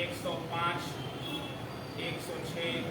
105, 106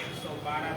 112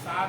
7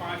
5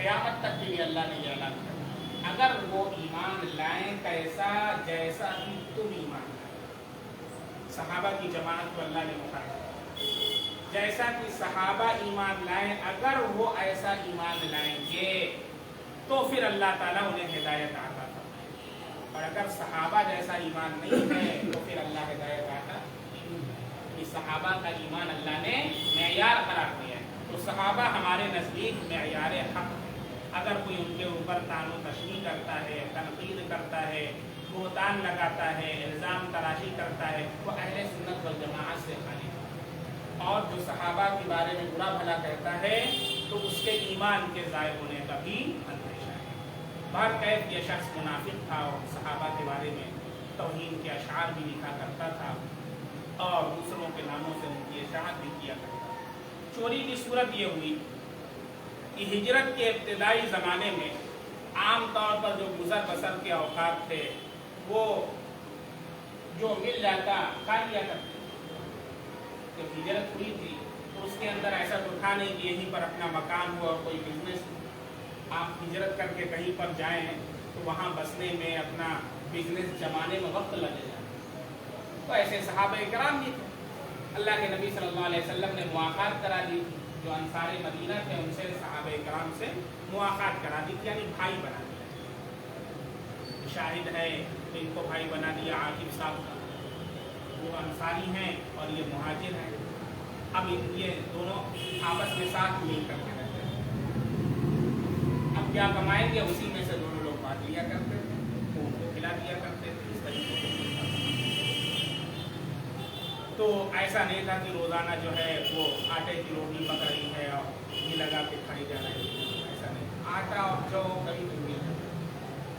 قیامت تک کے لیے اللہ نے یہ اعلان کیا اگر وہ ایمان لائیں کیسا جیسا کہ تم ایمان لائیں. صحابہ کی جماعت کو اللہ نے مخاطب جیسا کہ صحابہ ایمان لائیں اگر وہ ایسا ایمان لائیں گے تو پھر اللہ تعالیٰ انہیں ہدایت عطا فرمائے. اور اگر صحابہ جیسا ایمان نہیں ہے تو پھر اللہ ہدایت عطا کہ صحابہ کا ایمان اللہ نے معیار قرار دیا ہے. تو صحابہ ہمارے نزدیک معیار حق. اگر کوئی ان کے اوپر طعن و تشنیع کرتا ہے، تنقید کرتا ہے، بہتان لگاتا ہے، الزام تراشی کرتا ہے، وہ اہل سنت والجماعت سے خالی ہے. اور جو صحابہ کے بارے میں برا بھلا کہتا ہے تو اس کے ایمان کے ضائع ہونے کا بھی اندیشہ ہے. بہرکیف یہ شخص منافق تھا اور صحابہ کے بارے میں توہین کے اشعار بھی لکھا کرتا تھا اور دوسروں کے ناموں سے ان کی اشاعت بھی کیا کرتا تھا. چوری کی صورت یہ ہوئی کہ ہجرت کے ابتدائی زمانے میں عام طور پر جو گزر بسر کے اوقات تھے وہ جو مل جاتا کھا لیا کرتے. جب ہجرت ہوئی تھی تو اس کے اندر ایسا تو تھا نہیں کہ یہیں پر اپنا مکان ہو اور کوئی بزنس. آپ ہجرت کر کے کہیں پر جائیں تو وہاں بسنے میں اپنا بزنس جمانے میں وقت لگے جائے. تو ایسے صحابہ کرام بھی تھے. اللہ کے نبی صلی اللہ علیہ وسلم نے مواقعات کرا دی. جو انصار مدینہ تھے ان سے صحابہ کرام سے مواقعات کرا دی یعنی بھائی بنا دیا. شاہد ہے ان کو بھائی بنا دیا عاقب صاحب کا. وہ انصاری ہیں اور یہ مہاجر ہیں. اب یہ دونوں آپس میں ساتھ مل کر کے رہتے ہیں. اب کیا کمائیں گے اسی میں سے دونوں لوگ بانٹ لیا کرتے تھے، ان کو کھلا دیا کرتے تھے. اس طریقے سے تو ایسا نہیں تھا کہ روزانہ جو ہے وہ آٹے کی روٹی پکا رہی ہے اور گھی لگا کے کھائی جا رہی ہے. ایسا نہیں. آٹا اور جو کبھی بھی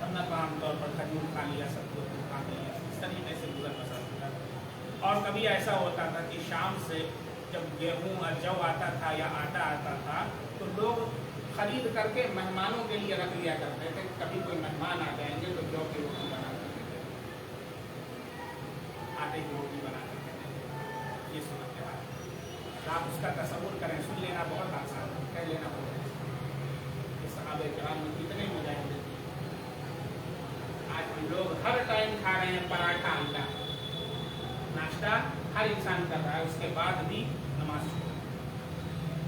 ورنہ تو عام طور پر کھجور کھا لیا، سب کو کھا لیا. اس طریقے سے گزر بسر ہوتا تھا. اور کبھی ایسا ہوتا تھا کہ شام سے جب گیہوں اور جو آتا تھا یا آٹا آتا تھا تو لوگ خرید کر کے مہمانوں کے لیے رکھ لیا کرتے تھے. کبھی کوئی مہمان آ جائیں گے تو جو کی روٹی بنا کرتے تھے، آٹے کی روٹی بنا کرتے تھے. یہ صورت ہے. آپ اس کا تصور کریں. سن لینا بہت آسان ہے، کہہ لینا بہت آسان. صحابہ کرام میں کتنے مجاہد تھے. آج ہم لوگ ہر ٹائم کھا رہے ہیں پراٹھا انڈا. ناشتہ ہر انسان کر رہا ہے، اس کے بعد بھی نماز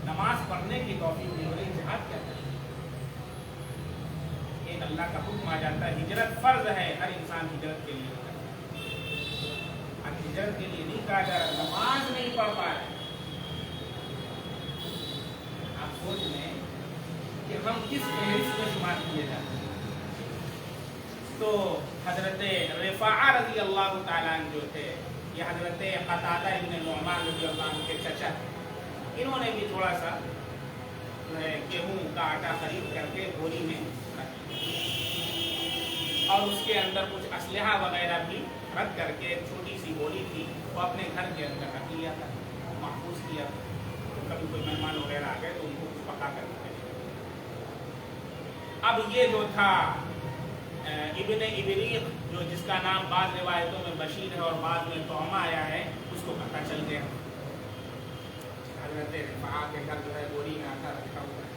نماز پڑھنے کی توفیق نہیں ہو رہی. جہاد کیا کرے. ایک اللہ کا حکم آ جاتا ہے ہجرت فرض ہے. ہر انسان ہجرت کے لیے ہوتا ہے. ہجرت کے لیے نہیں کہا جا رہا. نماز نہیں پڑھ پا رہے. آپ سوچ لیں کہ ہم کس فہرست میں شمار کیے جاتے ہیں. تو حضرت رفاعہ رضی اللہ تعالیٰ عنہ جو تھے، یہ حضرت قتادہ ابن نعمان رضی اللہ عنہ کے چچا، انہوں نے بھی تھوڑا سا گیہوں کا آٹا خرید کر کے بوری میں رکھ دیا اور اس کے اندر کچھ اسلحہ وغیرہ بھی رکھ کر کے ایک چھوٹی سی بوری تھی وہ اپنے گھر کے اندر رکھ لیا تھا، محفوظ کیا. تو کبھی کوئی مہمان وغیرہ آ گئے تو ان کو کچھ پکا کر کے. اب یہ جو تھا ابن ابریق، جو جس کا نام بعض روایتوں میں بشیر ہے اور بعض میں طعمہ آیا ہے، اس کو پتہ چل گیا حضرت رفاعہ کے گھر جو ہے بوری میں آٹا رکھا ہوا ہے.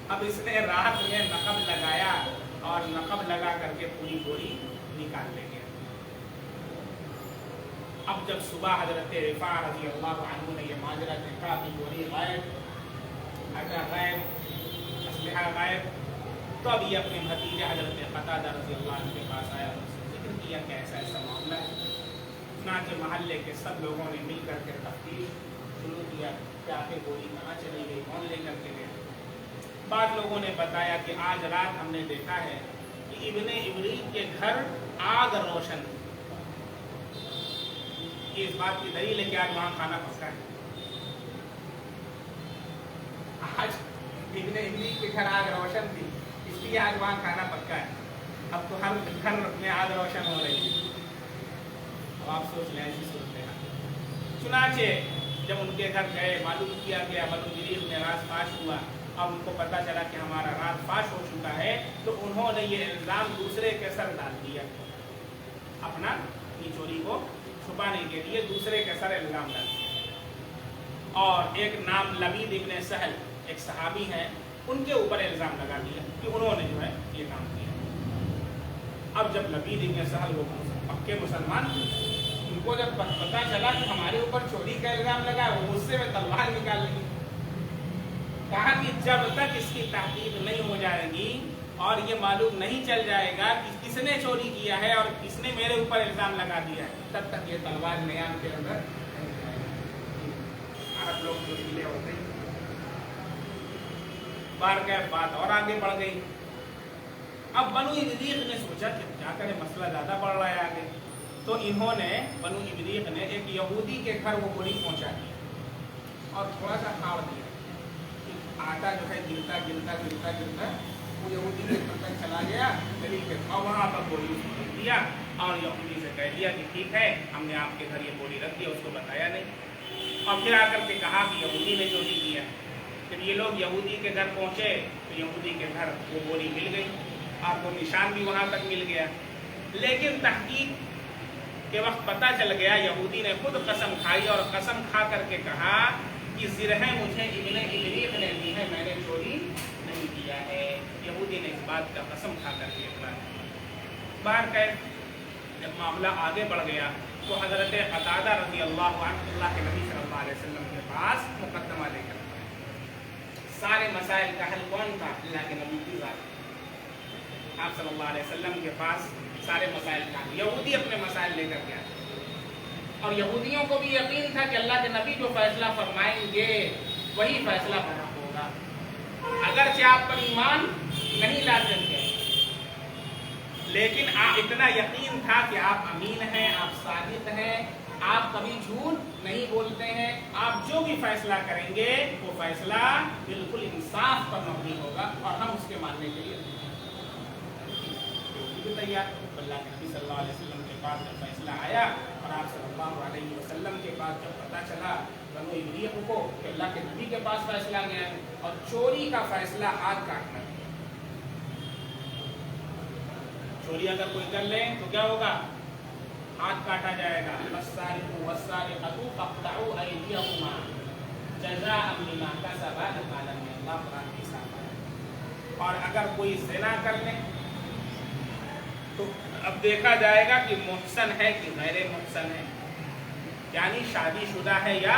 اب اس نے رات میں نقب لگایا اور نقب لگا کر کے پوری بوری نکال لے گیا. اب جب صبح حضرت رفاعہ رضی اللہ عنہ نے یہ ماجرا دیکھا کہ بوری غائب، آٹا غائب، اسلحہ غائب، تو اب یہ اپنے بھتیجے حضرت قتادہ رضی اللہ عنہ کے پاس آیا اور اس سے ذکر کیا کہ ایسا ایسا معاملہ ہے. چنانچہ محلے کے سب لوگوں نے مل کر کے تفتیش شروع کیا کہ آخر گولی کہاں چلی گئی، کون لے کر کے گئے. بعض لوگوں نے بتایا کہ آج رات ہم نے دیکھا ہے کہ ابن ابریق کے گھر آگ روشن تھی. اس بات کی دلیل ہے کہ آج وہاں کھانا پکا ہے. آج ابن ابریق کے گھر آگ روشن تھی، اس لیے آج وہاں کھانا پکا ہے. اب تو ہر گھر میں آگ روشن ہو رہی ہے. اب آپ سوچ لیں ایسی صورت ہے. چنانچہ جب ان کے گھر گئے، معلوم کیا گیا، بنو جریح میں راز فاش ہوا. اب ان کو پتہ چلا کہ ہمارا راز فاش ہو چکا ہے، تو انہوں نے یہ الزام دوسرے کے سر ڈال دیا. اپنا یہ چوری کو چھپانے کے لیے دوسرے کے سر الزام ڈال دیا. اور ایک نام لبید ابن سہل، ایک صحابی ہے، ان کے اوپر الزام لگا دیا کہ انہوں نے جو ہے یہ کام کیا۔ اب جب لبید ابن سہل وہ پکے مسلمان تھے، ان کو جب پتہ چلا کہ ہمارے اوپر چوری کا الزام لگا ہے، وہ غصے میں تلوار نکال لی۔ کہا کہ جب تک اس کی تحقیق نہیں ہو جائے گی اور یہ معلوم نہیں چل جائے گا کہ کس نے چوری کیا ہے اور کس نے میرے اوپر الزام لگا دیا ہے، تب تک یہ تلوار نیام کے اندر نہیں جائے گی۔ عرب لوگ جو ڈھیلے ہوتے ہیں، بار کے بات اور آگے بڑھ گئی۔ اب بنو ابریق نے سوچا کہ کیا کرے، مسئلہ زیادہ بڑھ رہا ہے آگے، تو انہوں نے بنو ابریق نے ایک یہودی کے گھر وہ گولی پہنچا دی اور تھوڑا سا کھاڑ دیا، آٹا جو ہے گرتا گرتا گرتا گرتا وہ یہودی کے گھر تک چلا گیا، اور وہاں پر گولی اس کو رکھ دیا اور یہودی سے کہہ دیا کہ ٹھیک ہے ہم نے آپ کے گھر یہ گولی رکھ دیا، اس کو بتایا نہیں۔ اور پھر آ کر کے کہا کہ یہودی نے چوری کیا۔ جب یہ لوگ یہودی کے گھر پہنچے تو یہودی کے گھر وہ گولی مل گئی اور وہ نشان بھی وہاں تک مل گیا، لیکن تحقیق کے وقت پتہ چل گیا یہودی نے خود قسم کھائی اور قسم کھا کر کے کہا کہ زرہیں مجھے ابن ابریق نے دی ہے، میں نے چوری نہیں کیا ہے۔ یہودی نے اس بات کا قسم کھا کر کے اقرار کیا۔ بہرکیف جب معاملہ آگے بڑھ گیا تو حضرت قتادہ رضی اللہ عنہ اللہ کے نبی صلی اللہ علیہ وسلم کے پاس مقدمہ لے کر گئے۔ سارے مسائل کا حل کون تھا؟ اللہ کے نبی کی ذات۔ آپ صلی اللہ علیہ وسلم کے پاس سارے مسائل کا حل، یہودی اپنے مسائل لے کر گیا اور یہودیوں کو بھی یقین تھا کہ اللہ کے نبی جو فیصلہ فرمائیں گے وہی فیصلہ ہوگا، اگرچہ آپ پر ایمان نہیں لاتے تھے لیکن اتنا یقین تھا کہ آپ امین ہیں، آپ صادق ہیں، آپ کبھی جھوٹ نہیں بولتے ہیں، آپ جو بھی فیصلہ کریں گے وہ فیصلہ بالکل انصاف پر مبنی ہوگا اور ہم اس کے ماننے کے لیے تیار۔ اللہ کے نبی صلی اللہ علیہ وسلم کے پاس جب فیصلہ آیا اور آپ صلی اللہ علیہ وسلم کے پاس جب پتہ چلا بنو ابریق کو کہ اللہ کے نبی کے پاس فیصلہ گیا ہے اور چوری کا فیصلہ ہاتھ کاٹنا ہے، چوری اگر کوئی کر لے تو کیا ہوگا؟ ہاتھ کاٹا جائے گا۔ والسارق والسارقۃ فاقطعوا ایدیہما جزاء بما کسبا نکالا من اللہ، قرآن کی صاحب۔ اور اگر کوئی زنا کر لے تو اب دیکھا جائے گا کہ محسن ہے کہ غیر محسن ہے، یعنی شادی شدہ ہے یا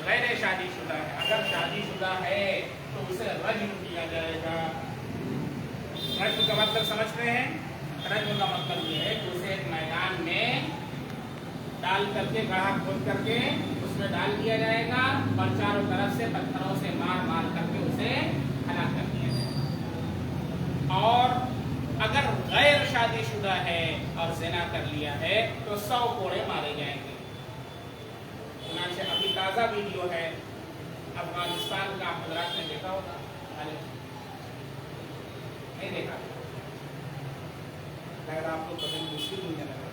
غیر شادی شدہ ہے۔ اگر شادی شدہ ہے تو اسے رجم کیا جائے گا۔ رجم کا مطلب سمجھتے ہیں؟ رجم کا مطلب یہ ہے کہ اسے ایک میدان میں ڈال کر کے، گڑھا کھود کر کے اس میں ڈال دیا جائے گا اور چاروں طرف سے پتھروں سے مار مار کر کے اسے ہلاک کر دیا جائے گا۔ اور اگر غیر شادی شدہ ہے اور زنا کر لیا ہے تو 100 کوڑے مارے جائیں گے۔ چنانچہ ابھی تازہ ویڈیو ہے افغانستان کا، حضرات نے دیکھا ہوگا، نہیں دیکھا؟ اگر آپ کو کبھی مشکل نہیں لگا،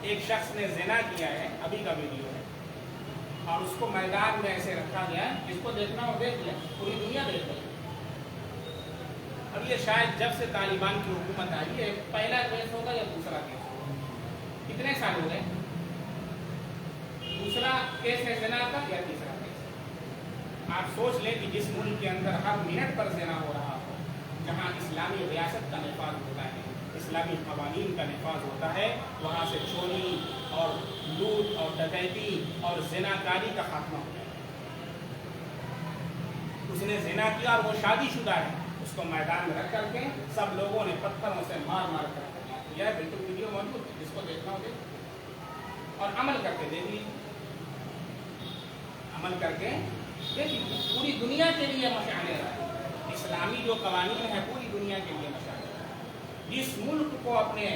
ایک شخص نے زنا کیا ہے، ابھی کا ویڈیو ہے، اور اس کو میدان میں ایسے رکھا گیا، جس کو دیکھنا ہو دیکھ لیں، پوری دنیا دیکھ رہی ہے۔ اب یہ شاید جب سے طالبان کی حکومت آئی ہے پہلا کیس ہوگا یا دوسرا کیس ہوگا؟ کتنے سال ہو گئے؟ دوسرا کیس ہے زنا کا یا تیسرا کیس؟ آپ سوچ لیں کہ جس ملک کے اندر ہر منٹ پر زنا ہو رہا ہو، جہاں اسلامی ریاست کا نفاذ ہوتا ہے، اسلامی قوانین کا نفاذ ہوتا ہے، وہاں سے چوری اور لوٹ اور ڈکیتی اور زنا کاری کا خاتمہ ہوتا ہے۔ اس نے زنا کیا اور وہ شادی شدہ ہے، اس کو میدان میں رکھ کر کے سب لوگوں نے پتھروں سے مار مار کر یہ بالکل ویڈیو موجود ہے، جس کو دیکھنا ہو دیکھ اور عمل کر کے دیکھ لیجیے، عمل کر کے دیکھ لیجیے۔ پوری دنیا کے لیے مشعل راہ، اسلامی جو قوانین ہے پوری دنیا کے لیے مشعل راہ۔ جس ملک کو اپنے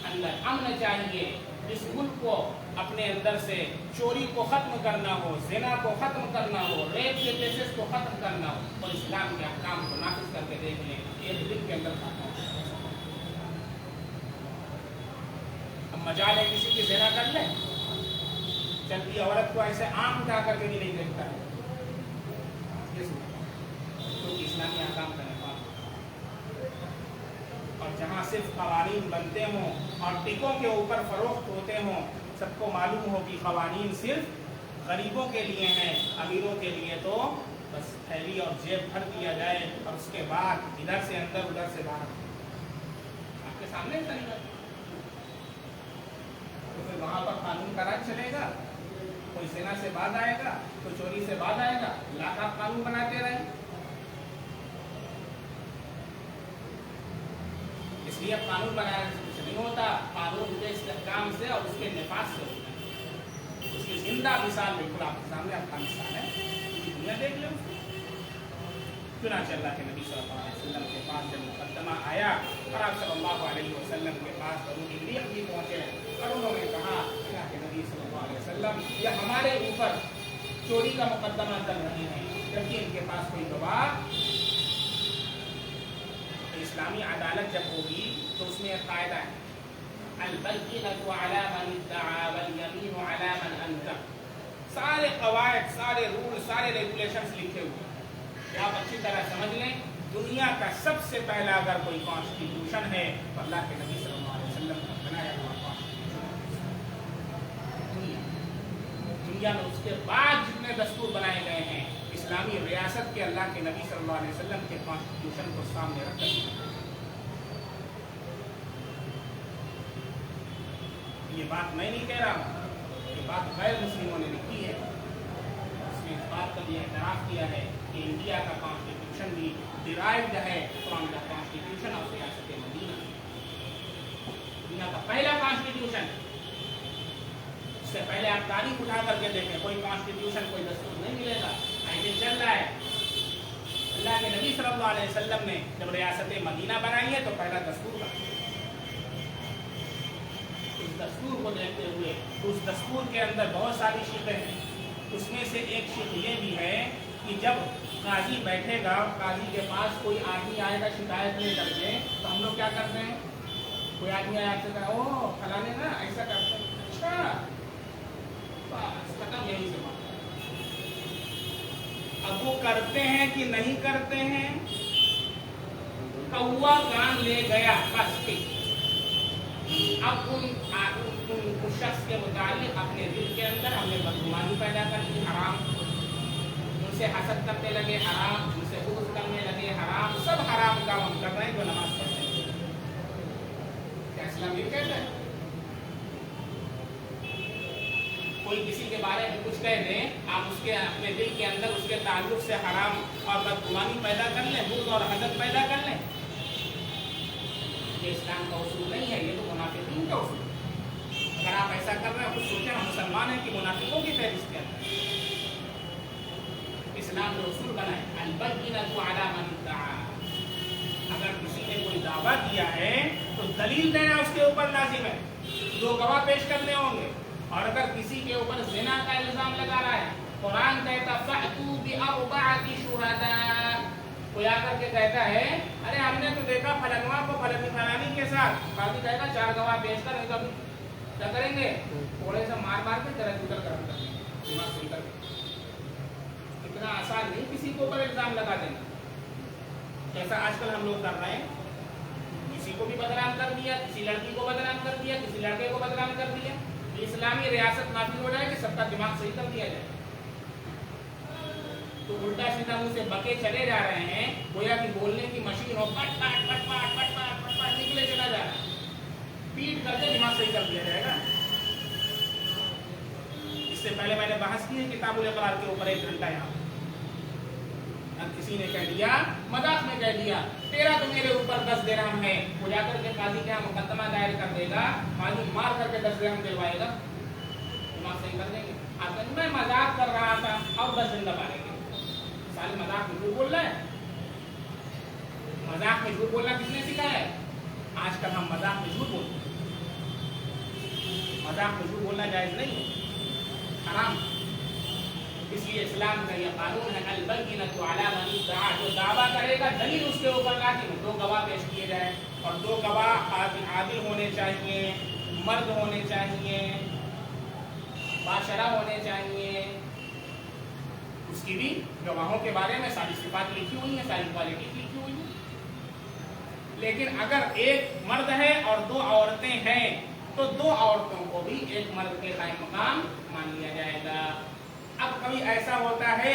اندر امن چاہیے، جس ملک کو اپنے اندر سے چوری کو ختم کرنا ہو، زنا کو ختم کرنا ہو، ریپ کے کیسز کو ختم کرنا ہو، اور اسلام کے احکام کو نافذ کر کے دیکھ لیں، ایک دن کے اندر ختم ہو۔ اب مجال ہے کسی کی زنا کر لیں، چلتی عورت کو ایسے آنکھ اٹھا کر کے بھی نہیں دیکھتا ہے، کیونکہ اسلامی احکام کا نفاذ۔ اور جہاں صرف قوانین بنتے ہوں اور ٹکوں کے اوپر فروخت ہوتے ہوں، سب کو معلوم ہو کہ قوانین صرف غریبوں کے لیے ہیں، امیروں کے لیے تو بس تھیلی اور جیب بھر دیا جائے اور اس کے بعد ادھر سے اندر ادھر سے باہر، آپ کے سامنے طریقہ، تو پھر وہاں پر قانون کا راج چلے گا، کوئی زنا سے بعد آئے گا، کوئی چوری سے بعد آئے گا، لاکھ آپ قانون بناتے رہیں۔ اس لیے قانون بنانے سے کچھ نہیں ہوتا، قانون کے استحکام سے اور اس کے نفاذ سے ہوتا ہے۔ اس کی زندہ مثال بالکل آپ کے سامنے افغانستان ہے، دنیا دیکھ لیں۔ چنانچہ اللہ کے نبی صلی اللہ علیہ وسلم کے پاس جب مقدمہ آیا اور آپ صلی اللہ علیہ وسلم کے پاس بنو امریہ بھی پہنچے اور انہوں نے کہا اللہ کے نبی صلی اللہ علیہ وسلم یہ ہمارے اوپر چوری کا مقدمہ کر رہے ہیں، جبکہ ان کے پاس کوئی گواہ۔ اسلامی عدالت جب ہوگی تو اس میں ایک قاعدہ ہے، البینۃ علی من ادعی والیمین علی من انکر۔ سارے قواعد، سارے رول، سارے ریگولیشنز لکھے ہوئے ہیں، آپ اچھی طرح سمجھ لیں۔ دنیا کا سب سے پہلا اگر کوئی کانسٹیٹیوشن ہے تو اللہ کے نبی صلی اللہ علیہ وسلم کا بنایا ہوا کانسٹیٹیوشن دنیا میں۔ اس کے بعد جتنے دستور بنائے گئے ہیں اسلامی ریاست کے اللہ کے نبی صلی اللہ علیہ وسلم کے کانسٹیٹیوشن کو سامنے رکھ کر یہ بات میں نہیں کہہ رہا ہوں، یہ بات غیر مسلموں نے لکھی ہے۔ اس نے اس بات کا بھی اعتراف کیا ہے کہ انڈیا کا کانسٹیٹیوشن بھی ڈرائیوڈ ہے فرام دا کانسٹیٹیوشن آف ریاست مدینہ۔ دنیا کا پہلا کانسٹیٹیوشن، اس سے پہلے آپ تاریخ اٹھا کر کے دیکھیں، کوئی کانسٹیٹیوشن، کوئی دستور نہیں ملے گا، ایسے چل رہا ہے۔ اللہ کے نبی صلی اللہ علیہ وسلم نے جب ریاست مدینہ بنائی ہے تو پہلا دستور بنا۔ اس دستور کو دیکھتے ہوئے اس دستور کے اندر بہت ساری شرطیں ہیں، اس میں سے ایک شرط یہ بھی ہے کہ جب قاضی بیٹھے گا، قاضی کے پاس کوئی آدمی آئے گا شکایت لے کر کے، تو ہم لوگ کیا کرتے ہیں؟ کوئی آدمی آیا آپ سے کہا او فلانے نا ایسا کرتے ہیں، اچھا بس ختم، یہی سے بات۔ اب وہ کرتے ہیں کہ نہیں کرتے ہیں، کوا کان لے گیا بس ٹھیک۔ اب اس شخص کے متعلق اپنے دل کے اندر ہم نے بدگمانی پیدا کر دی، حرام، ان سے حسد کرنے لگے، حرام، ان سے بغض کرنے لگے، حرام، سب حرام کام ہم کر رہے ہیں جو نماز پڑھتے ہیں۔ کیا اسلام یہ کہتا ہے؟ کوئی کسی کے بارے میں کچھ کہہ دیں، آپ اس کے اپنے دل کے اندر اس کے تعلق سے حرام اور بدگمانی پیدا کر لیں، بغض اور حسد پیدا کر لیں، یہ اسلام کا اصول نہیں ہے، یہ تو منافقین کا اصول ہے۔ اگر آپ ایسا کر رہے ہیں خود سوچیں ہم مسلمان ہیں کہ منافقوں کی فہرست کے اندر اسلام نے اصول بنائے، البینۃ علی من ادعی۔ اگر کسی نے کوئی دعویٰ کیا ہے تو دلیل دینا اس کے اوپر لازم ہے، دو گواہ پیش کرنے ہوں گے۔ اور اگر کسی کے اوپر زنا کا الزام لگا رہا ہے، قرآن کہتا فأتوا بأربعۃ شہداء، کوئی آ کر کے کہتا ہے ارے ہم نے تو دیکھا فلانواں کو فلانی کے ساتھ، قاضی کہے گا چار گواہ پیش کر، کیا کریں گے؟ تھوڑے سے مار مار کے ذرا گزر کر دماغ صحیح کر کے۔ اتنا آسان نہیں کسی کے اوپر الزام لگا دینا، جیسا آج کل ہم لوگ کر رہے ہیں، کسی کو بھی بدنام کر دیا، کسی لڑکی کو بدنام کر دیا، کسی لڑکے کو بدنام کر دیا۔ اسلامی ریاست نافذ ہو جائے کہ سب کا دماغ صحیح کر دیا جائے، تو الٹا سیدھا منہ سے بکے چلے جا رہے ہیں، گویا کہ بولنے کی مشین ہو، پٹ پٹ پٹ پٹ پٹ پٹ پٹ پٹ نکلے چلا جا رہا ہے، پیٹ کر کے دماغ صحیح کر دیا جائے گا۔ اس سے پہلے میں نے بحث کی ہے کتاب الاقرار کے اوپر 1 گھنٹہ یہاں، اب کسی نے کہہ دیا، مذاق میں کہہ دیا تیرا تو میرے اوپر 10 درہم ہے، وہ جا کر کے قاضی کے یہاں مقدمہ دائر کر دے گا، قاضی مار کر کے 10 درہم دلوائے گا، دماغ صحیح کر دیں گے۔ آپ کہیں میں مذاق کر رہا تھا، اور 10 دن دبا لیں گے، سال مذاق میں جھوٹ بول رہا ہے۔ مذاق میں جھوٹ بولنا کس نے سکھایا ہے؟ آج کل ہم مذاق میں جھوٹ بولتے ہیں، مذاق میں جھوٹ بولنا جائز نہیں ہے، حرام۔ اس لیے اسلام کا یہ قانون ہے البینۃ علی من ادعی، جو دعویٰ کرے گا دلیل اس کے اوپر لازم ہے، 2 گواہ پیش کیے جائیں، اور 2 گواہ عادل ہونے چاہیے، مرد ہونے چاہیے، باشرہ ہونے چاہیے، اس کی بھی گواہوں کے بارے میں ساری صفات لکھی ہوئی ہیں، ساری کوالٹی لکھی ہوئی ہیں۔ لیکن اگر ایک مرد ہے اور 2 عورتیں ہیں تو 2 عورتوں کو بھی ایک مرد کے قائم مقام مان لیا جائے گا۔ اب کبھی ایسا ہوتا ہے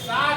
7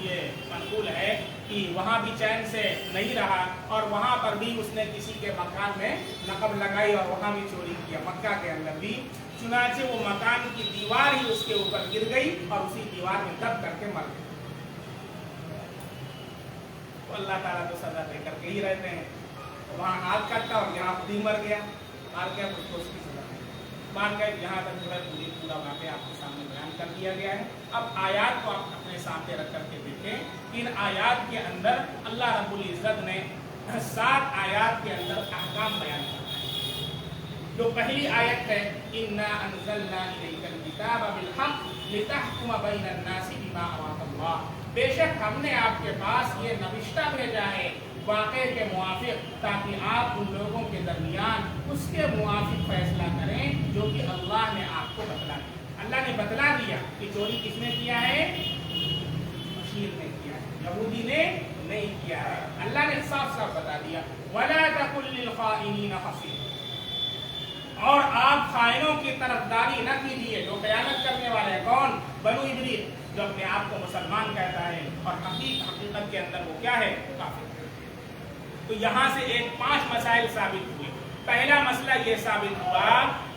یہ منقول ہے کہ وہاں بھی چین سے نہیں رہا اور وہاں پر بھی اس نے کسی کے مکان میں نقب لگائی اور وہاں بھی چوری کیا، مکہ کے اندر بھی۔ چنانچہ وہ مکان کی دیوار ہی اس کے اوپر گر گئی اور اسی دیوار میں دب کر کے مر گئی۔ تو اللہ تعالیٰ تو سزا دے کر کے ہی رہتے ہیں، وہاں آگ کرتا اور یہاں خود ہی مر گیا، مار گیا، اس کو اس کی سزا نہیں۔ مان گئے یہاں تک جو ہے پورا واقعہ آپ کے سامنے بیان کر دیا گیا ہے۔ اب آیات کو آپ اپنے سامنے رکھ کر کے دیکھیں، ان آیات کے اندر اللہ رب العزت نے 7 آیات کے اندر احکام بیان کرنا ہے۔ جو پہلی آیت ہے اِنَّا أَنزَلْنَا إِلَيْكَ الْكِتَابَ بِالْحَقِّ لِتَحْكُمَ بَيْنَ النَّاسِ بِمَا أَرَاكَ اللَّهُ، بے شک ہم نے آپ کے پاس یہ نوشتہ بھیجا ہے واقعے کے موافق، تاکہ آپ ان لوگوں کے درمیان اس کے موافق فیصلہ کریں جو کہ اللہ نے آپ کو بتلا دیا۔ اللہ نے بتلا دیا کہ چوری کس نے کیا ہے؟ بشیر نے کیا ہے، یہودی نے نہیں کیا ہے۔ اللہ نے صاف صاف بتا دیا وَلَا تَقُلْ لِلْخَائِنِينَ خَصِيمٌ، اور آپ خائنوں کی طرفداری نہ کیجیے، جو خیانت کرنے والے ہیں۔ کون؟ بنو ابریل، جو اپنے آپ کو مسلمان کہتا ہے اور حقیقت کے اندر وہ کیا ہے؟ کافر۔ تو یہاں سے 5 مسائل ثابت ہوئے۔ پہلا مسئلہ یہ ثابت ہوا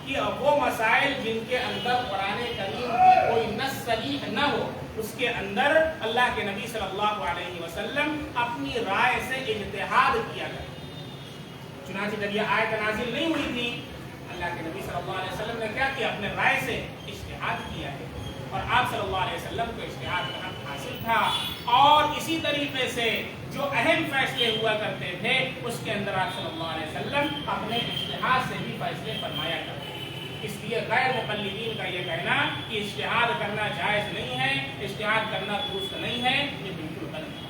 کہ وہ مسائل جن کے اندر قرآن کریم کی کوئی نص صریح نہ ہو، اس کے اندر اللہ کے نبی صلی اللہ علیہ وسلم اپنی رائے سے اجتہاد کیا کرتے۔ چنانچہ جب یہ آیت نازل نہیں ہوئی تھی، اللہ کے نبی صلی اللہ علیہ وسلم نے کیا کیا؟ اپنے رائے سے اجتہاد کیا ہے، اور آپ صلی اللہ علیہ وسلم کو اجتہاد کا حق حاصل تھا۔ اور اسی طریقے سے جو اہم فیصلے ہوا کرتے تھے اس کے اندر آپ صلی اللہ علیہ وسلم اپنے اجتہاد سے بھی فیصلے فرمایا کرتے تھے۔ اس لیے غیر مقلدین کا یہ کہنا کہ اجتہاد کرنا جائز نہیں ہے، اجتہاد کرنا درست نہیں ہے، یہ بالکل غلط ہے۔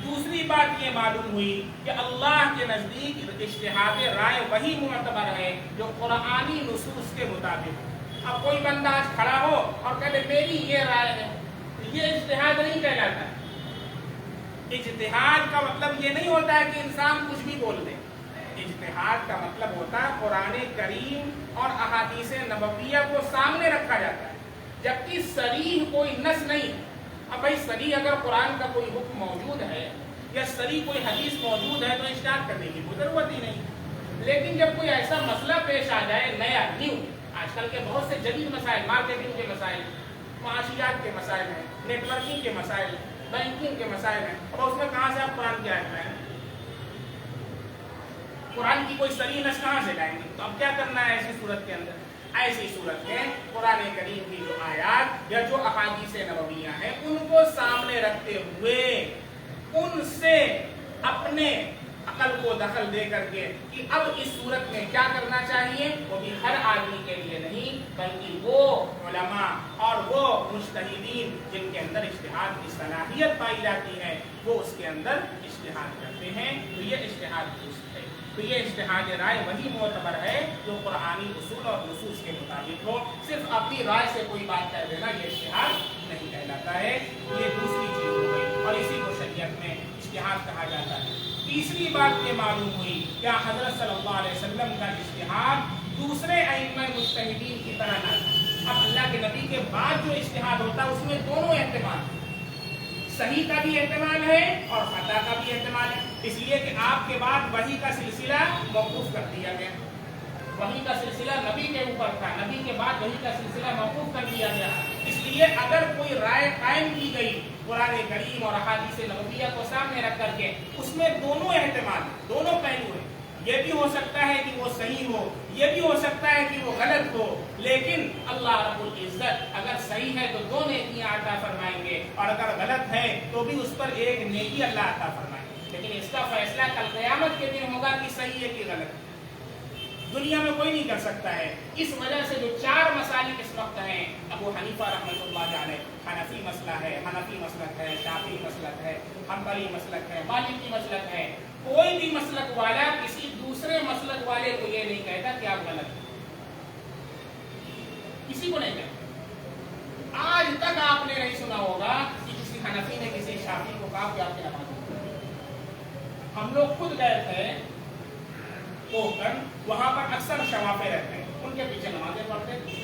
دوسری بات یہ معلوم ہوئی کہ اللہ کے نزدیک اجتہاد رائے وہی معتبر ہے جو قرآنی نصوص کے مطابق۔ اب کوئی بندہ آج کھڑا ہو اور کہے میری یہ رائے ہے، یہ اجتہاد نہیں کہلاتا۔ اجتہاد کا مطلب یہ نہیں ہوتا ہے کہ انسان کچھ بھی بول دے۔ اجتہاد کا مطلب ہوتا ہے قرآن کریم اور احادیث نبویہ کو سامنے رکھا جاتا ہے، جبکہ صریح کوئی نص نہیں ہے۔ اب بھائی صریح اگر قرآن کا کوئی حکم موجود ہے یا صریح کوئی حدیث موجود ہے تو اجتہاد کرنے کی کوئی ضرورت ہی نہیں۔ لیکن جب کوئی ایسا مسئلہ پیش آ جائے نیا، نیو، آج کل کے بہت سے جدید مسائل، مارکیٹنگ کے مسائل، معاشیات کے مسائل ہیں، نیٹ ورکنگ کے مسائل ہیں، بینکنگ کے مسائل ہیں، اور اس میں کہاں سے آپ قرآن کی آیت لائیں گے؟ قرآن کی کوئی صریح نص کہاں سے لائیں گے؟ تو اب کیا کرنا ہے ایسی صورت کے اندر؟ ایسی صورت میں قرآن کریم کی جو آیات یا جو احادیث نبویہ ہیں ان کو سامنے رکھتے ہوئے ان سے اپنے عقل کو دخل دے کر کے کہ اب اس صورت میں کیا کرنا چاہیے، وہ بھی ہر آدمی کے لیے نہیں بلکہ وہ علماء اور وہ مجتہدین جن کے اندر اجتہاد کی صلاحیت پائی جاتی ہے وہ اس کے اندر اجتہاد کرتے ہیں۔ تو یہ اجتہاد درست ہے۔ تو یہ اجتہاد رائے وہی معتبر ہے جو قرآنی اصول اور نصوص کے مطابق ہو۔ صرف اپنی رائے سے کوئی بات کہہ دینا یہ اجتہاد نہیں کہلاتا ہے۔ یہ دوسری چیز ہو گئی اور اسی کو شریعت میں اجتہاد کہا جاتا ہے۔ تیسری بات یہ معلوم ہوئی کیا حضرت صلی اللہ علیہ وسلم کا اجتہاد دوسرے ائمہ مجتہدین کی طرح نہ تھا۔ اب اللہ کے نبی کے بعد جو اجتہاد ہوتا ہے اس میں دونوں احتمال ہیں، صحیح کا بھی احتمال ہے اور خطا کا بھی احتمال ہے، اس لیے کہ آپ کے بعد وحی کا سلسلہ موقوف کر دیا گیا۔ وحی کا سلسلہ نبی کے اوپر تھا، نبی کے بعد وحی کا سلسلہ موقوف کر دیا گیا۔ اس لیے اگر کوئی رائے قائم کی گئی قرآن کریم اور احادیث نبویہ کو سامنے رکھ کر کے اس میں دونوں احتمال، دونوں پہلو ہیں۔ یہ بھی ہو سکتا ہے کہ وہ صحیح ہو، یہ بھی ہو سکتا ہے کہ وہ غلط ہو، لیکن اللہ رب العزت اگر صحیح ہے تو 2 نیکیاں عطا فرمائیں گے اور اگر غلط ہے تو بھی اس پر 1 نیکی اللہ عطا فرمائیں گے۔ لیکن اس کا فیصلہ کل قیامت کے دن ہوگا کہ صحیح ہے کہ غلط ہے، دنیا میں کوئی نہیں کر سکتا ہے۔ اس وجہ سے جو 4 مسالک اس وقت ہیں، ابو حنیفہ رحمۃ اللہ علیہ حنفی مسئلہ ہے، حنفی مسلک ہے، شافعی مسلک ہے، حنبلی مسلک ہے، مالکی مسلک ہے، کوئی بھی مسلک والا کسی دوسرے مسلک والے کو یہ نہیں کہتا کہ آپ غلط ہیں، کسی کو نہیں کہتا۔ آج تک آپ نے نہیں سنا ہوگا کہ کسی حنفی نے کسی شافعی کو کہا کہ آپ کی نماز نہیں۔ ہم لوگ خود گئے تھے وہاں پر اکثر شوافے رہتے ہیں، ان کے پیچھے نمازیں پڑھتے تھے،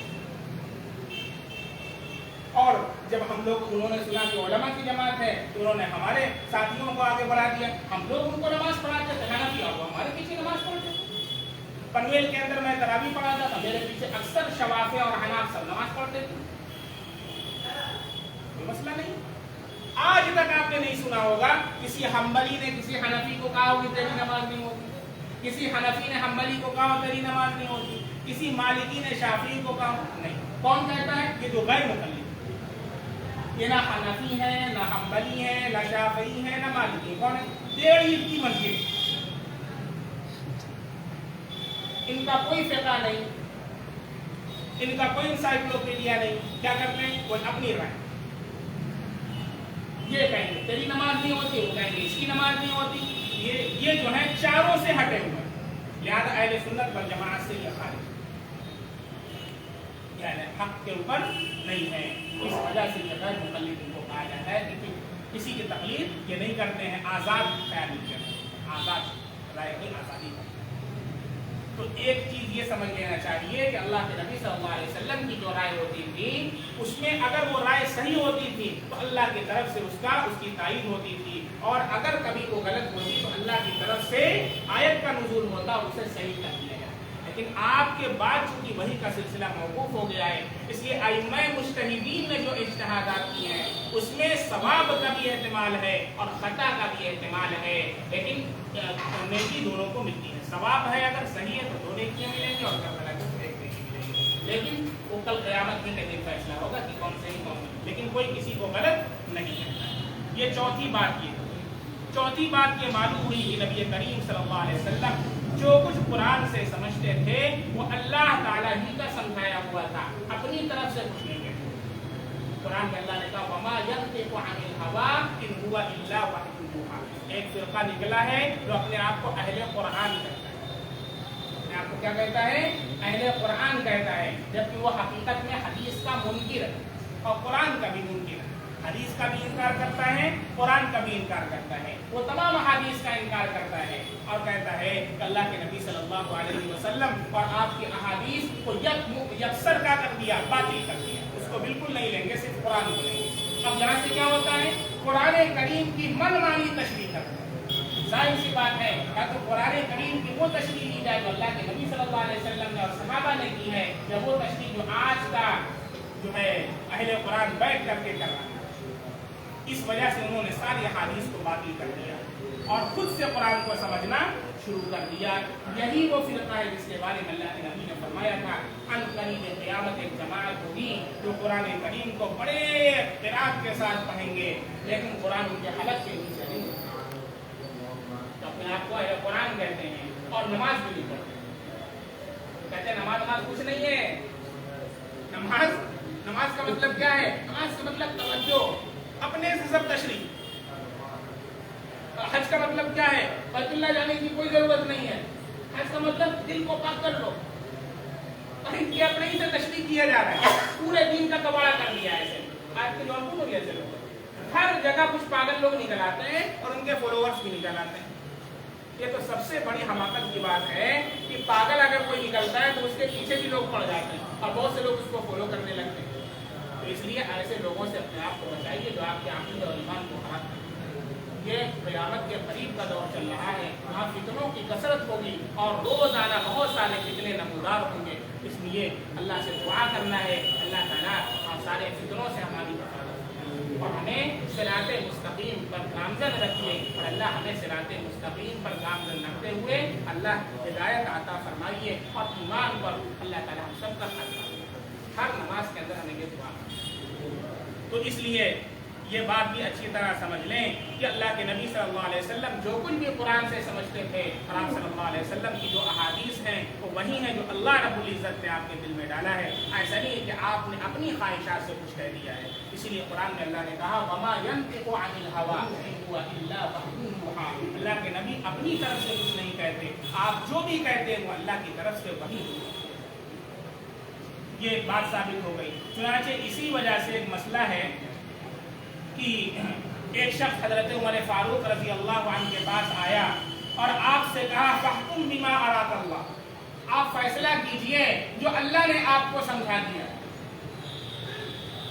اور جب ہم لوگ انہوں نے سنا کہ علماء کی جماعت ہے تو انہوں نے ہمارے ساتھیوں کو آگے بڑھا دیا. ہم لوگ ان کو نماز پڑھاتے تھے, حنفی وہ ہمارے پیچھے نماز پڑھتے تھے. پنویل کے اندر میں تراویح پڑھاتا تھا, میرے پیچھے اکثر شوافع اور حناف سب نماز پڑھتے تھے. کوئی مسئلہ نہیں. آج تک آپ نے نہیں سنا ہوگا کسی حنبلی نے کسی حنفی کو کہا ہوگی تیری نماز نہیں ہوگی, کسی حنفی نے حنبلی کو کہا تیری نماز نہیں ہوتی, کسی مالکی نے شافعی کو کہا نہیں. کون کہتا ہے؟ یہ جو غیر مقلد, یہ نہ حنفی ہے نہ حنبلی ہے نہ شافعی ہے نہ مالکی. کون ہے؟ ڈیڑھ عید کی مسجد, ان کا کوئی فقہ نہیں, ان کا کوئی انسائکلوپیڈیا نہیں. کیا کرتے ہیں؟ وہ اپنی رائے. یہ کہیں گے تیری نماز نہیں ہوتی, وہ کہیں گے اس کی نماز نہیں ہوتی. یہ جو ہے چاروں سے ہٹے ہوئے, لہذا اہل سنت والجماعت سے یہ خارج, یعنی حق کے اوپر نہیں ہے. اس وجہ سے یہ غیر مقلد ان کو کہا جاتا ہے کہ کسی کی تقلید یہ نہیں کرتے ہیں, آزاد خیال نہیں کرتے, آزاد رائے کی آزادی. تو ایک چیز یہ سمجھ لینا چاہیے کہ اللہ کے نبی صلی اللہ علیہ وسلم کی جو رائے ہوتی تھی اس میں اگر وہ رائے صحیح ہوتی تھی تو اللہ کی طرف سے اس کی تائید ہوتی تھی, اور اگر کبھی وہ غلط ہوتی تو اللہ کی طرف سے آیت کا نزول ہوتا اور اسے صحیح کر دیا جاتا. لیکن آپ کے بعد چونکہ وحی کا سلسلہ موقوف ہو گیا ہے, اس لیے ائمہ مجتہدین نے جو اجتہادات کیے ہیں اس میں ثواب کا بھی احتمال ہے اور خطا کا بھی احتمال ہے, لیکن نیکی دونوں کو ملتی ہے. ثواب ہے اگر صحیح ہے تو دو نیکیاں ملیں گی, اور اگر غلط ہے تو ایک نیکی ملے گی. لیکن وہ کل قیامت کے دن فیصلہ ہوگا کہ کون صحیح کون غلط, لیکن کوئی کسی کو غلط نہیں کہتا. یہ چوتھی بات. چوتھی بات یہ معلوم ہوئی کہ نبی کریم صلی اللہ علیہ وسلم جو کچھ قرآن سے سمجھتے تھے وہ اللہ تعالیٰ ہی کا سمجھایا ہوا تھا, اپنی طرف سے کچھ نہیں کہتے. قرآن میں اللہ نے کہا وما ينطق عن الهوى ان هو الا وحی یوحی. ایک فرقہ نکلا ہے جو اپنے آپ کو اہل قرآن کہتا ہے, اپنے آپ کو کیا کہتا ہے؟ اہل قرآن کہتا ہے, جبکہ وہ حقیقت میں حدیث کا منکر ہے اور قرآن کا بھی منکر ہے. حدیث کا بھی انکار کرتا ہے, قرآن کا بھی انکار کرتا ہے. وہ تمام احادیث کا انکار کرتا ہے اور کہتا ہے کہ اللہ کے نبی صلی اللہ علیہ وسلم اور آپ کی احادیث کو یکسر کا کر دیا, باطل کر دیا, اس کو بالکل نہیں لیں گے, صرف قرآن کو لیں گے. اب یہاں سے کیا ہوتا ہے؟ قرآن کریم کی من مانی تشریح کرتا ہے. ظاہر سی بات ہے, یا تو قرآن کریم کی وہ تشریح لی جائے جو اللہ کے نبی صلی اللہ علیہ وسلم نے اور صحابہ نے کی ہے, یا وہ تشریح جو آج کا جو ہے اہل قرآن بیٹھ کر کے کر رہا ہے. اس وجہ سے انہوں نے ساری حدیث کو باطل کر دیا اور خود سے قرآن کو سمجھنا شروع کر دیا. یہی وہ فرقہ ہے جس کے بارے میں اللہ کے نبی نے فرمایا تھا ان قریب قیامت ایک جماعت ہوگی جو قرآن کریم کو بڑے قرات کے ساتھ پڑھیں گے, لیکن قرآن ان کے حلق کے نیچے نہیں ہوگا. تو اپنے آپ کو اہل قرآن کہتے ہیں اور نماز بھی نہیں پڑھتے, کہتے ہیں نماز کچھ نہیں ہے. نماز کا مطلب کیا ہے؟ نماز کا مطلب توجہ, اپنے سے سب تشریح. حج کا مطلب کیا ہے؟ بیت اللہ جانے کی کوئی ضرورت نہیں ہے. حج کا مطلب دل کو پاک کر لو, اور ان کی اپنے ہی سے تشریح کیا جا رہا ہے, پورے دین کا کباڑہ کر دیا ہے. ایسے آج کے دور کو ایسے لوگ ہر جگہ کچھ پاگل لوگ نکل آتے ہیں اور ان کے فالوورز بھی نکل آتے ہیں. یہ تو سب سے بڑی حماقت کی بات ہے کہ پاگل اگر کوئی نکلتا ہے تو اس کے پیچھے بھی لوگ پڑ جاتے ہیں اور بہت سے لوگ اس کو فالو کرنے لگتے ہیں. تو اس لیے ایسے لوگوں سے اپنے آپ کو بچائیے جو آپ کے عقیدے اور ایمان کو خراب کریں. یہ قیامت کے قریب کا دور چل رہا ہے, وہاں فتنوں کی کثرت ہوگی اور روزانہ بہت سارے فتنے نمودار ہوں گے. اس لیے اللہ سے دعا کرنا ہے اللہ تعالیٰ اور سارے فتنوں سے ہماری حفاظت اور ہمیں صراط مستقیم پر گامزن رکھیے, اور اللہ ہمیں صراط مستقیم پر گامزن رکھتے ہوئے اللہ ہدایت عطا فرمائیے اور ایمان پر اللہ تعالیٰ ہم سب کا خاتمہ. ہر نماز کے اندر ہمیں یہ دعا. تو اس لیے یہ بات بھی اچھی طرح سمجھ لیں کہ اللہ کے نبی صلی اللہ علیہ وسلم جو کچھ بھی قرآن سے سمجھتے تھے, قرآن صلی اللہ علیہ وسلم کی جو احادیث ہیں وہ وہی ہیں جو اللہ رب العزت نے آپ کے دل میں ڈالا ہے. ایسا نہیں ہے کہ آپ نے اپنی خواہشات سے کچھ کہہ دیا ہے. اسی لیے قرآن میں اللہ نے کہا وما ينطق عن الهوى ان هو الا وحی یوحی. اللہ کے نبی اپنی طرف سے کچھ نہیں کہتے, آپ جو بھی کہتے ہیں وہ اللہ کی طرف سے وحی ہوتی ہے. یہ بات ثابت ہو گئی. چنانچہ اسی وجہ سے ایک مسئلہ ہے کہ ایک شخص حضرت عمر فاروق رضی اللہ عنہ کے پاس آیا اور آپ سے کہا فاحکم بما اراک اللہ, آپ فیصلہ کیجئے جو اللہ نے آپ کو سمجھا دیا.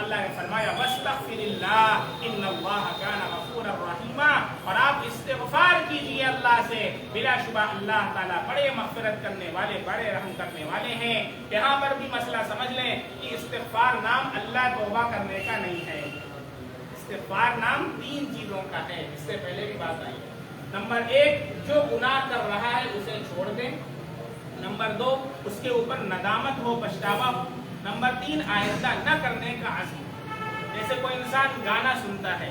اللہ نے فرمایا وَاسْتَغْفِرِ اللَّهِ إِنَّ اللَّهَ كَانَ غَفُورًا رَحِيمًا، اور آپ استغفار کیجئے اللہ سے، بلا شبہ اللہ تعالیٰ بڑے مغفرت کرنے والے، بڑے رحم کرنے والے ہیں۔ یہاں پر بھی مسئلہ سمجھ لیں کہ استغفار نام اللہ توبہ کرنے کا نہیں ہے، استغفار نام 3 چیزوں کا ہے، اس سے پہلے بھی بات آئی۔ نمبر 1، جو گناہ کر رہا ہے اسے چھوڑ دیں۔ نمبر 2، اس کے اوپر ندامت ہو، پچھتاوا ہو۔ نمبر 3، آئندہ نہ کرنے کا عزم۔ جیسے کوئی انسان گانا سنتا ہے،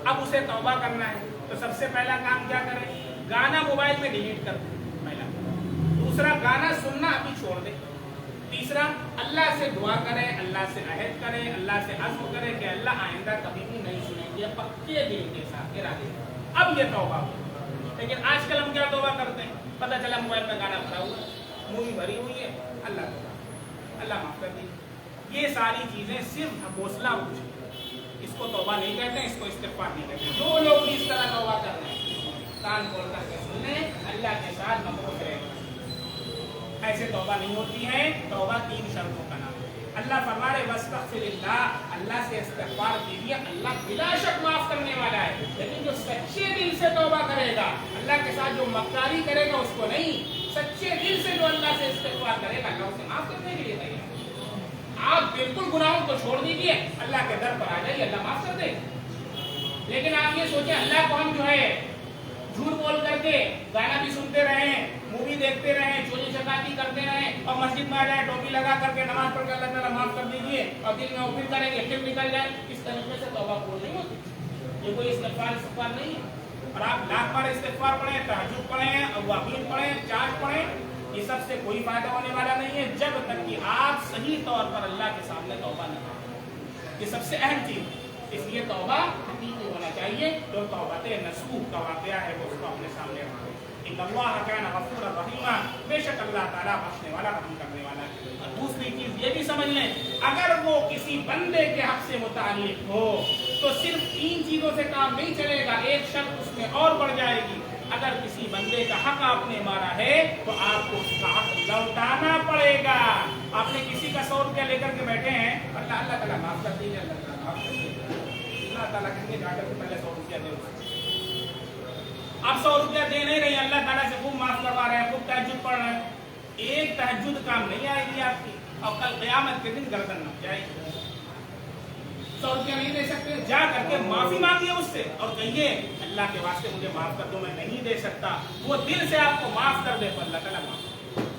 اب اسے توبہ کرنا ہے تو سب سے پہلا کام کیا کرے؟ گانا موبائل میں ڈیلیٹ کر دے پہلا۔ دوسرا، گانا سننا ابھی چھوڑ دے۔ تیسرا، اللہ سے دعا کرے، اللہ سے عہد کرے، اللہ سے عزم کرے کہ اللہ آئندہ کبھی بھی نہیں سنیں گے، پکے دل کے ساتھ ارادے۔ اب یہ توبہ ہو۔ لیکن آج کل ہم کیا توبہ کرتے ہیں؟ پتہ چلا موبائل میں گانا بھرا ہوا ہے، مووی بھری ہوئی ہے، اللہ معاف کر دیجیے۔ یہ ساری چیزیں صرف حوصلہ افزائی، اس کو توبہ نہیں کہتے ہیں، اس کو استغفار نہیں کہتے ہیں۔ جو لوگ بھی اس طرح توبہ کر رہے ہیں کان کھول کر کے سن لیں، اللہ کے ساتھ مبروک رہے، ایسے توبہ نہیں ہوتی ہے۔ توبہ 3 شرطوں کا نام ہے۔ اللہ فرما رہے وَاسْتَغْفِرِ اللَّهِ، اللہ سے استغفار کیجیے، اللہ بلا شک معاف کرنے والا ہے۔ لیکن جو سچے دل سے توبہ کرے گا، اللہ کے ساتھ جو مکاری کرے گا اس کو نہیں، سچے دل سے جو اللہ سے استغفار کرے گا اللہ اسے معاف کرنے کے لیے تیار ہے۔ آپ بالکل گناہوں کو چھوڑ دیجیے، اللہ کے در پر آ جائیے، اللہ معاف کر دے گا۔ لیکن آپ یہ سوچیں اللہ کو ہم جو ہے جھوٹ بول کر کے گانا بھی سنتے رہیں، مووی دیکھتے رہیں، چوری چکاتی کرتے رہیں، اور مسجد میں آ جائیں ٹوپی لگا کر کے نماز پڑھ کے اللہ تعالیٰ معاف کر دیجیے، اور دل میں پھر کریں گے پھر نکل جائے، اس طریقے سے توبہ قبول نہیں ہوتی۔ یہ کوئی استغفار نہیں ہے۔ اور آپ لاکھ بار استغفار پڑھیں، تہجد پڑھیں، اوابین پڑھیں، چاٹ پڑھیں، یہ سب سے کوئی فائدہ ہونے والا نہیں ہے جب تک کہ آپ صحیح طور پر اللہ کے سامنے توبہ نہ کریں۔ یہ سب سے اہم چیز ہے۔ اس لیے توبہ حقیقی ہونا چاہیے، جو توبۃ نصوح کا واقعہ ہے وہ اس کو اپنے سامنے رکھیں۔ ان اللہ کان غفورا رحیما، بے شک اللہ تعالیٰ بخشنے والا، رحم کرنے والا ہے۔ اور دوسری چیز یہ بھی سمجھ لیں، اگر وہ کسی بندے کے حق سے متعلق ہو تو صرف 3 چیزوں سے کام نہیں چلے گا، ایک شرط اس میں اور بڑھ جائے گی۔ اگر کسی بندے کا حق آپ نے مارا ہے تو آپ کو اس کا حق لوٹانا پڑے گا۔ آپ نے کسی کا 100 روپیہ لے کر کے بیٹھے ہیں، اللہ تعالیٰ معاف کر دیجیے، اللہ تعالیٰ معاف کر دیجیے، اللہ تعالیٰ کہیں گے جا کر کے پہلے 100 روپیہ دے۔ آپ 100 روپیہ دے نہیں رہے، اللہ تعالیٰ سے خوب معاف کروا رہے ہیں، خوب تہجد پڑھ رہے ہیں، ایک تہجد کام نہیں آئے گی آپ کی، اور کل قیامت کے دن گردن نہ جائے گی۔ 100 روپیہ نہیں دے سکتے، جا کر کے معافی مانگیے اس سے اور کہیے اللہ کے واسطے مجھے معاف کر دو، میں نہیں دے سکتا۔ وہ دل سے آپ کو معاف کر دے تو اللہ تعالیٰ معاف کر دے۔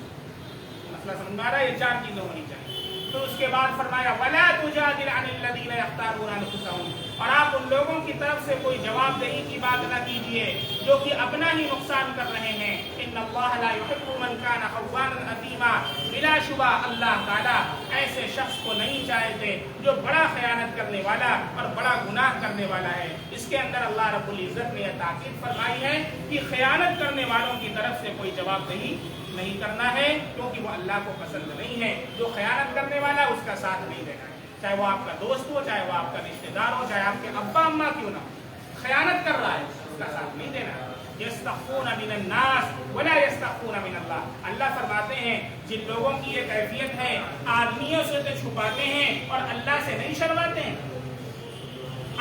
مسئلہ سمجھ میں آ رہا ہے؟ یہ 4 چیزیں ہونی چاہیے۔ تو اس کے بعد فرمایا وَلَا تُجَادِلْ عَنِ الَّذِينَ يَخْتَارُونَ أَنفُسَهُمْ، اور آپ ان لوگوں کی طرف سے کوئی جواب دہی کی بات نہ کیجیے جو کہ اپنا ہی نقصان کر رہے ہیں۔ إِنَّ اللَّهَ لَا يُحِبُّ مَنْ كَانَ خَوَّانًا أَثِيمًا، بلا شبہ اللہ تعالیٰ ایسے شخص کو نہیں چاہتے جو بڑا خیانت کرنے والا اور بڑا گناہ کرنے والا ہے۔ اس کے اندر اللہ رب العزت نے یہ تاکید فرمائی ہے کہ خیانت کرنے والوں کی طرف سے کوئی جواب دہی نہیں کرنا ہے، کیونکہ وہ اللہ کو پسند نہیں ہے۔ جو خیانت کرنے والا اس کا ساتھ نہیں دینا ہے، چاہے وہ آپ کا دوست ہو، چاہے وہ آپ کا رشتہ دار ہو، چاہے آپ کے ابا اماں کیوں نہ ہو، خیانت کر رہا ہے اس کا ساتھ نہیں دینا ہے۔ یستخفون من الناس ولا یستخفون من اللہ، اللہ فرماتے ہیں جن لوگوں کی یہ کیفیت ہے آدمیوں سے تو چھپاتے ہیں اور اللہ سے نہیں شرماتے ہیں۔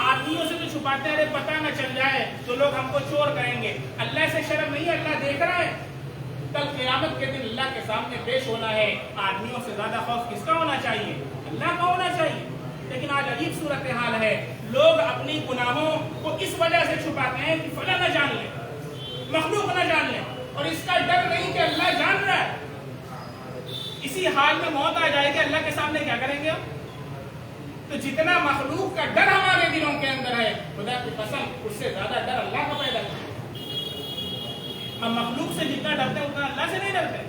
آدمیوں سے تو چھپاتے ہیں، ارے پتہ نہ چل جائے تو لوگ ہم کو چور کہیں گے، اللہ سے شرم نہیں ہے، اللہ دیکھ رہا ہے۔ کل قیامت کے دن اللہ کے سامنے پیش ہونا ہے، آدمیوں سے زیادہ خوف کس کا ہونا چاہیے؟ اللہ کا ہونا چاہیے۔ لیکن آج عجیب صورتحال ہے، لوگ اپنی گناہوں کو اس وجہ سے چھپاتے ہیں کہ فلاں نہ جان لے، مخلوق نہ جان لے، اور اس کا ڈر نہیں کہ اللہ جان رہا ہے۔ اسی حال میں موت آ جائے گی، اللہ کے سامنے کیا کریں گے؟ تو جتنا مخلوق کا ڈر ہمارے دلوں کے اندر ہے، خدا کی قسم اس سے زیادہ ڈر اللہ کا پیدا ہے۔ ہم مخلوق سے جتنا ڈرتے ہیں اتنا اللہ سے نہیں ڈرتے۔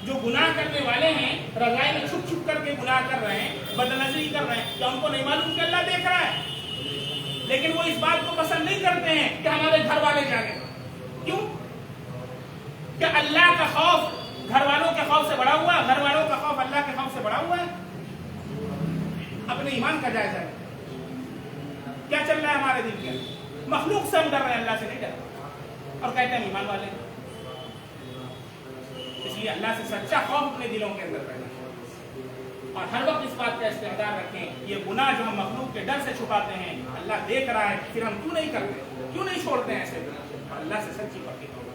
جو گناہ کرنے والے ہیں رضائی میں چھپ چھپ کر کے گناہ کر رہے ہیں، بدنظری کر رہے ہیں، کیا ان کو نہیں معلوم کہ اللہ دیکھ رہا ہے؟ لیکن وہ اس بات کو پسند نہیں کرتے ہیں کہ ہمارے گھر والے جانیں۔ کیوں؟ کہ اللہ کا خوف گھر والوں کے خوف سے بڑا ہوا، گھر والوں کا خوف اللہ کے خوف سے بڑا ہوا ہے۔ اپنے ایمان کا جائزہ ہے، کیا چل رہا ہے ہمارے دل کے اندر؟ مخلوق سے ہم ڈر رہے ہیں، اللہ سے نہیں ڈر رہے، اور کہتے ہیں ایمان والے۔ اس لیے اللہ سے سچا خوف اپنے دلوں کے اندر پیدا ہے۔ اور ہر وقت اس بات کا استعداد رکھیں یہ گناہ جو ہم مخلوق کے ڈر سے چھپاتے ہیں اللہ دیکھ رہا ہے، پھر ہم کیوں نہیں کرتے، کیوں نہیں چھوڑتے ہیں ایسے گناہ؟ اور اللہ سے سچی پکی توبہ۔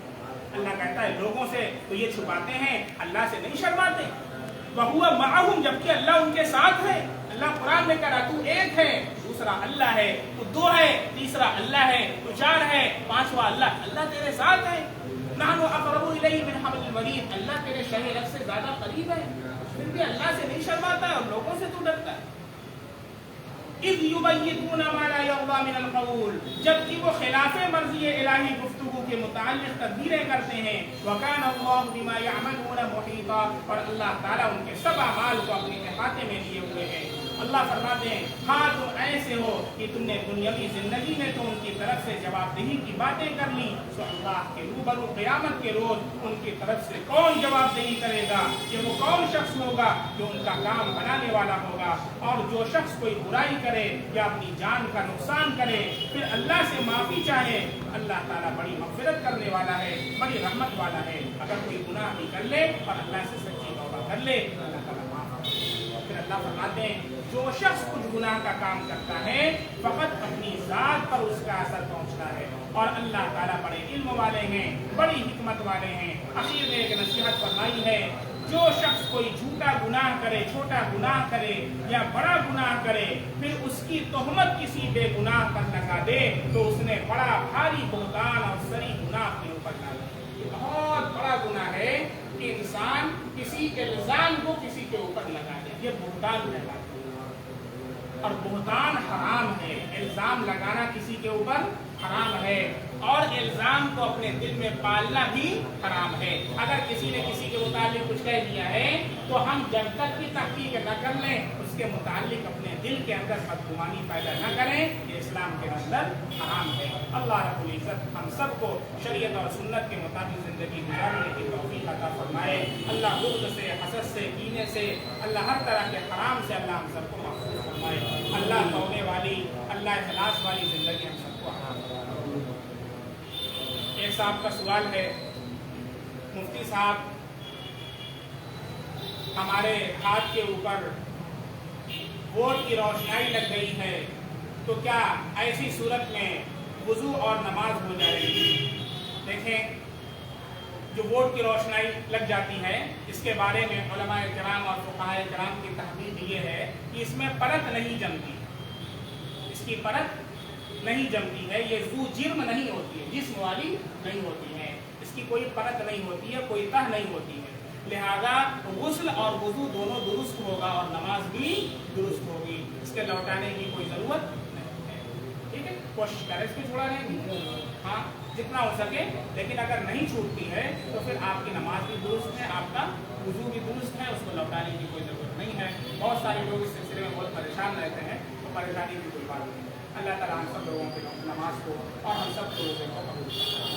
اللہ کہتا ہے لوگوں سے تو یہ چھپاتے ہیں، اللہ سے نہیں شرماتے۔ وَهُوَ مَعَهُمْ، جبکہ اللہ ان کے ساتھ ہے۔ اللہ قرآن میں کہہ رہا تو ایک ہے، دوسرا اللہ ہے، تو دو ہے، تیسرا اللہ ہے، تو چار ہے، پانچواں اللہ، اللہ تیرے ساتھ ہے۔ نحن اقرب الیہ من حبل الورید، اللہ تیرے شہ رگ سے زیادہ قریب ہے، پھر بھی اللہ سے نہیں شرماتا ہے اور لوگوں سے تو ڈرتا ہے۔ اذ یبیتون ما لا یرضی من القول، جبکہ وہ خلاف مرضی الہی گفتگو کے متعلق تدبیریں کرتے ہیں۔ وکان اللہ بما یعملون محیطا، اور اللہ تعالیٰ ان کے سب اعمال کو اپنے احاطے میں لیے ہوئے ہیں۔ اللہ فرماتے ہیں ہاں تم ایسے ہو کہ تم نے دنیاوی زندگی میں تو ان کی طرف سے جواب دہی کی باتیں کر لی، سو اللہ کے روبرو قیامت کے روز ان کی طرف سے کون جواب دہی کرے گا؟ کہ وہ کون شخص ہوگا جو ان کا کام بنانے والا ہوگا؟ اور جو شخص کوئی برائی کرے یا اپنی جان کا نقصان کرے پھر اللہ سے معافی چاہے، اللہ تعالیٰ بڑی مغفرت کرنے والا ہے، بڑی رحمت والا ہے۔ اگر کوئی گناہ بھی کر لے اور اللہ سے سچی توبہ کر لے اللہ تعالیٰ معاف کرے۔ پھر اللہ فرماتے ہیں جو شخص کچھ گناہ کا کام کرتا ہے فقط اپنی ذات پر اس کا اثر پہنچتا ہے، اور اللہ تعالیٰ بڑے علم والے ہیں، بڑی حکمت والے ہیں۔ اخیر میں ایک نصیحت فرمائی ہے جو شخص کوئی جھوٹا گناہ کرے، چھوٹا گناہ کرے یا بڑا گناہ کرے، پھر اس کی تہمت کسی بے گناہ پر لگا دے تو اس نے بڑا بھاری بہتان اور سری گناہ اپنے اوپر ڈالا۔ یہ بہت بڑا گناہ ہے کہ انسان کسی الزام کو کسی کے اوپر لگا دے، یہ بہتان کہلاتا ہے۔ اور بہتان حرام ہے، الزام لگانا کسی کے اوپر حرام ہے، اور الزام کو اپنے دل میں پالنا بھی حرام ہے۔ اگر کسی نے کسی کے متعلق کچھ کہہ دیا ہے تو ہم جب تک بھی تحقیق نہ کر لیں اس کے متعلق اپنے دل کے اندر بدگمانی پیدا نہ کریں، یہ اسلام کے اندر حرام ہے۔ اللہ رب العزت ہم سب کو شریعت اور سنت کے مطابق زندگی گزارنے کی توفیق عطا فرمائے۔ اللہ بغض سے، حسد سے، کینے سے، اللہ ہر طرح کے حرام سے اللہ ہم سب کو محفوظ فرمائے۔ اللہ توبے والی، اللہ اخلاص والی زندگی ہم سب کو عطا فرمائے۔ ایک صاحب کا سوال ہے، مفتی صاحب ہمارے ہاتھ کے اوپر ووٹ کی روشنائی لگ گئی ہے تو کیا ایسی صورت میں وضو اور نماز ہو جائے گی؟ دیکھیں جو ووٹ کی روشنائی لگ جاتی ہے اس کے بارے میں علماء کرام اور فقہاء کرام کی تحقیق یہ ہے کہ اس میں پرت نہیں جمتی، اس کی پرت نہیں جمتی ہے، یہ ذو جرم نہیں ہوتی ہے، جسم والی نہیں ہوتی ہے، اس کی کوئی پرت نہیں ہوتی ہے، کوئی تہ نہیں ہوتی ہے، لہذا غسل اور وضو دونوں درست ہوگا اور نماز بھی درست ہوگی، اس کے لوٹانے کی کوئی ضرورت نہیں ہے۔ ٹھیک ہے، کوشش کریں اس کو چھوڑا رہے گی، ہاں جتنا ہو سکے، لیکن اگر نہیں چھوٹتی ہے تو پھر آپ کی نماز بھی درست ہے، آپ کا وضو بھی درست ہے، اس کو لوٹانے کی کوئی ضرورت نہیں ہے۔ بہت سارے لوگ اس سلسلے میں بہت پریشان رہتے ہیں، تو پریشانی کی کوئی بات نہیں۔ اللہ تعالیٰ ہم سب لوگوں کے نماز کو اور ہم سب کو روزے کو قبول کرے۔